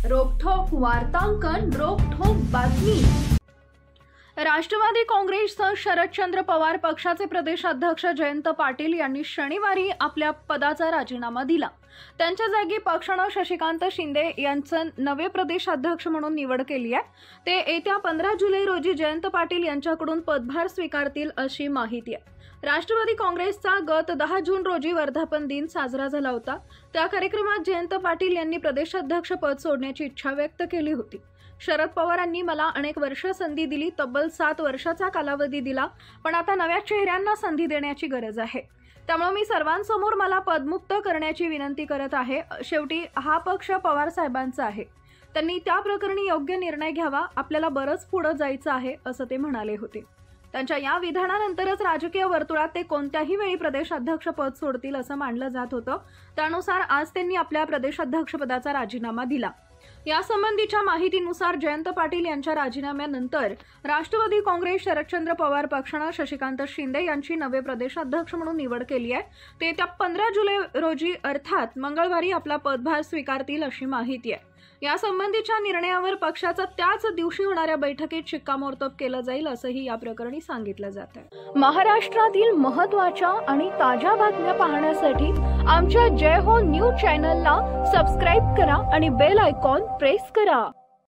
रोखठोक वार्तांकन, रोखठोक बातमी। राष्ट्रवादी काँग्रेसचे शरदचंद्र पवार पक्षाचे प्रदेशाध्यक्ष जयंत पाटील यांनी शनिवारी आपल्या पदाचा राजीनामा दिला। त्यांच्या जागी पक्षाने शशिकांत शिंदे यांचं नवे प्रदेशाध्यक्ष म्हणून निवड केली आहे। ते येत्या 15 जुलै रोजी जयंत पाटील यांच्याकडून पदभार स्वीकारतील अशी माहिती आहे। राष्ट्रवादी काँग्रेसचा गत 10 जून रोजी वर्धापन दिन साजरा झाला होता। त्या कार्यक्रमात जयंत पाटील यांनी प्रदेशाध्यक्ष पद सोडण्याची इच्छा व्यक्त केली होती। शरद पवारांनी मला अनेक वर्ष संधी दिली, तब्बल 7 वर्षाचा कालावधी दिला, पण आता नव्या चेहऱ्यांना संधी देण्याची गरज आहे। त्यामुळे मी सर्वांसमोर मला पदमुक्त करण्याची विनंती करत आहे। शेवटी हा पक्ष पवार साहेबांचा आहे, त्यांनी त्या प्रकरणी योग्य निर्णय घ्यावा। आपल्याला बरंच पुढे जायचं आहे असं ते म्हणाले होते। त्यांच्या या विधानानंतरच राजकीय वर्तुळात ते कोणत्याही वेळी प्रदेशाध्यक्ष पद सोडतील असं मानलं जात होतं। त्यानुसार आज त्यांनी आपल्या प्रदेशाध्यक्ष पदाचा राजीनामा दिला। यासंबंधीच्या माहितीनुसार जयंत पाटील यांच्या राजीनाम्यानंतर राष्ट्रवादी काँग्रेस शरदचंद्र पवार पक्षाने शशिकांत शिंदे यांची नवे प्रदेशाध्यक्ष म्हणून निवड केली आहे। ते त्या 15 जुलै रोजी अर्थात मंगळवारी आपला पदभार स्वीकारतील अशी माहिती आहे। यासंबंधीच्या निर्णयावर पक्षाचा त्याच दिवशी होणाऱ्या बैठकीत शिक्कामोर्तब केलं जाईल असंही या प्रकरणी सांगितलं जात आहे। महाराष्ट्रातील महत्त्वाच्या आणि ताज्या बातम्या पाहण्यासाठी आमच्या जय हो न्यूज चॅनलला सबस्क्राइब करा आणि बेल आयकॉन प्रेस करा।